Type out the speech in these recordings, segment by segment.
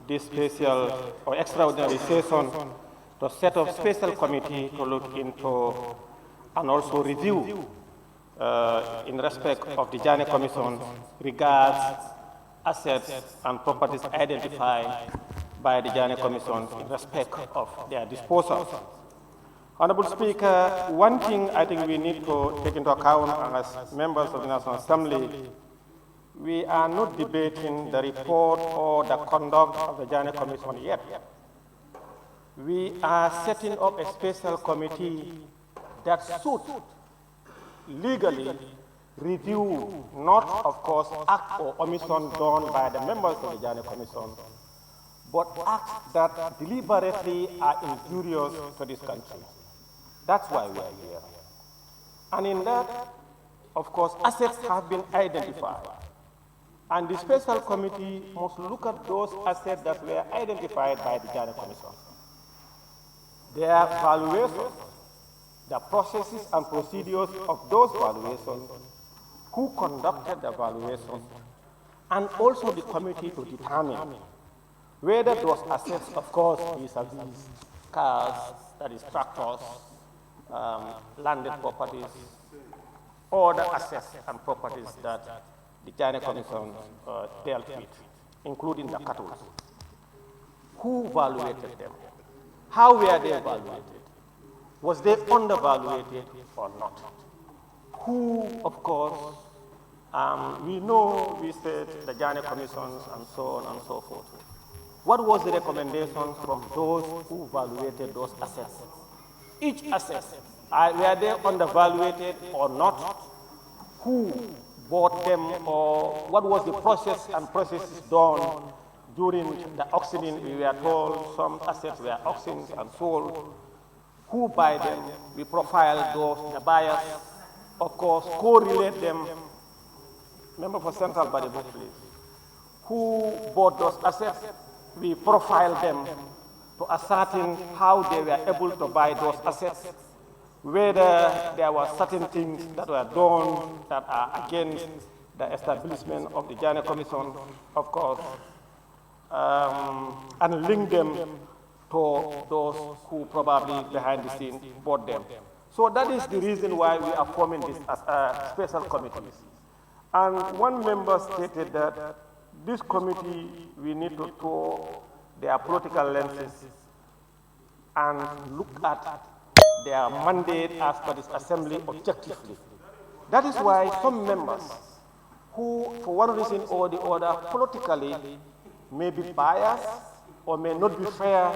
this special or extraordinary session to set up special committee to look into and also review in respect of the Njie Commission regards assets and properties identified by the Njie Commission in respect of their disposal. Honorable Speaker, one thing I think we need to take into account as members of the National Assembly, we are not debating the report or the conduct of the Njie Commission yet. We are setting up a special committee that should legally review, not of course act or omission done by the members of the Njie Commission, but acts that deliberately are injurious to this country. That's why we are here. And in that, of course, assets have been identified. And the special committee must look at those assets that were identified by the Njie Commission. Their valuations, the processes and procedures of those valuations, who conducted the valuation, and also the committee to determine whether those assets, of course, vis-a-vis cars, that is tractors, landed properties, or the assets and properties that the Njie Commission dealt with, including the cattle. Who evaluated them? How were they evaluated? Was they undervaluated or not? Who, of course, we know we said the Njie Commission and so on and so forth. What was the recommendation from those who evaluated those assets? Each asset, were they undervaluated or not? Who bought them, or what was the process and processes done during the auctioning? We were told some assets were auctioned and sold. Who buy them? We profile those, the buyers, of course, correlate them. Member for Central Body, please. Who bought those assets? We profile them to ascertain how they were able to buy those assets, whether there were certain things that were done that are against the establishment of the Njie Commission, of course, and link them to those who probably behind the scenes bought them. So that is the reason why we are forming this special committees. And one member stated that this committee, we need to throw their political lenses and look at their mandate as per this assembly objectively. That is why some members who, for one reason or the other, politically may be biased or may not be fair,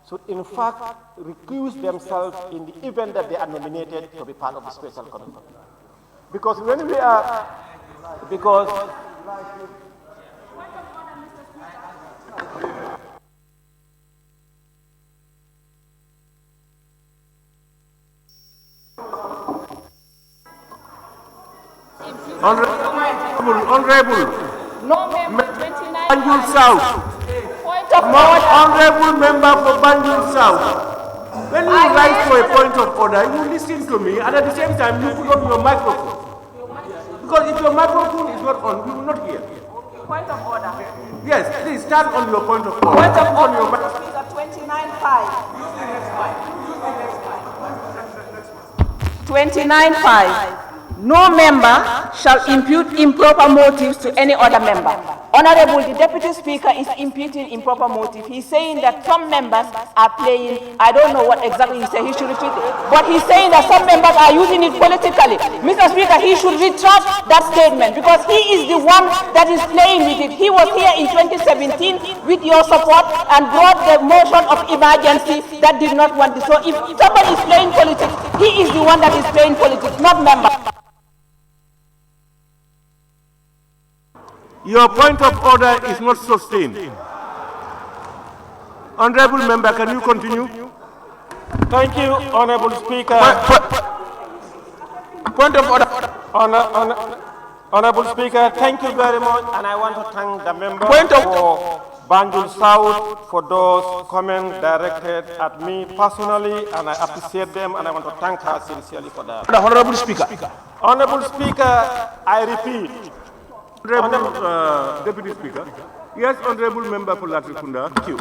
should in fact recuse themselves in the event that they are nominated to be part of the special committee. Because when we are, Honorable, no member, 29. Banjul South. Point of Most order. honorable member for Banjul South. When you rise for a point of order, you listen to me, and at the same time, you put on your microphone. Because if your microphone is not on, we will not hear. Point of order. Yes, please stand on your point of order. Point of on order. your Speaker 29.5. 29.5. No member shall impute improper motives to any other member. Honorable, the Deputy Speaker is imputing improper motive. He's saying that some members are playing, I don't know what exactly he said, he should repeat it, but he's saying that some members are using it politically. Mr. Speaker, he should retract that statement because he is the one that is playing with it. He was here in 2017 with your support and brought the motion of emergency that did not want this. So if somebody is playing politics, he is the one that is playing politics, not member. Your point of order is not sustained. Honorable member, can you continue? Thank you, Honorable Speaker. Point of order. Honorable Speaker, thank you very much, and I want to thank the member Point of for Banjul South for those comments directed at me personally, and I appreciate them, and I want to thank her sincerely for that. Honorable Speaker. Honorable Speaker, I repeat. Honorable Deputy Speaker, Yes, Honorable Member for Latrikunda. Thank you.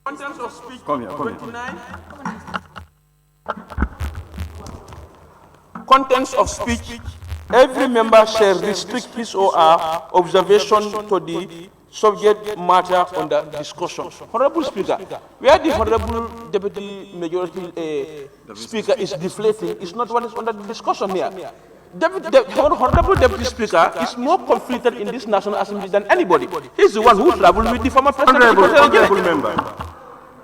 Contents of speech Come here. 29. Contents of speech. Every member shall restrict his or her observation to the subject matter under discussion. Honorable Speaker, where the Honorable Deputy Majority Speaker is deflating is not what is under the discussion here. Honorable Deputy Speaker is more conflicted in this National Assembly than anybody. He's the one who traveled with the former President.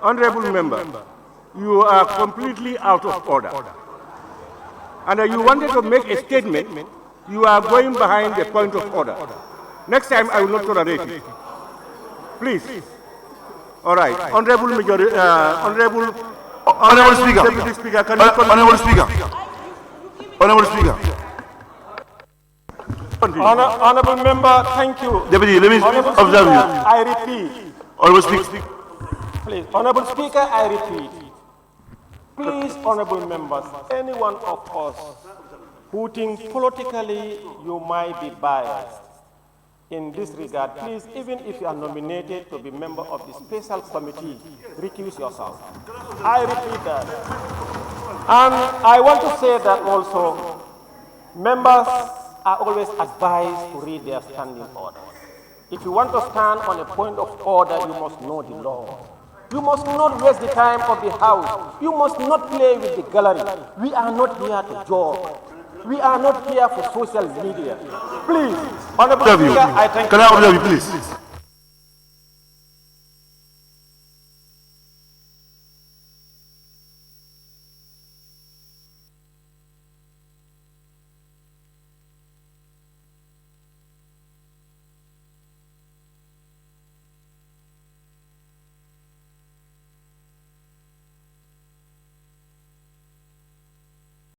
Honorable Member, you are completely out of order. And you wanted to make a statement, you are going behind the point of order. Next time, I will not tolerate it. Please. All right. Honorable Majority, Honorable Speaker. Deputy Speaker, can you Honorable Speaker. Honorable Speaker. Honorable Member, thank you. Deputy, let me observe you. I repeat. Honorable Speaker. Please, Honorable Speaker, I repeat. Please, Honorable Members, any one of us who think politically you might be biased in this regard, please, even if you are nominated to be member of the special committee, recuse yourself. I repeat that. And I want to say that also, members are always advised to read their standing orders. If you want to stand on a point of order, you must know the law. You must not waste the time of the House. You must not play with the gallery. We are not here to joke. We are not here for social media. Please, Honorable Speaker, I thank you. Can I observe you, please?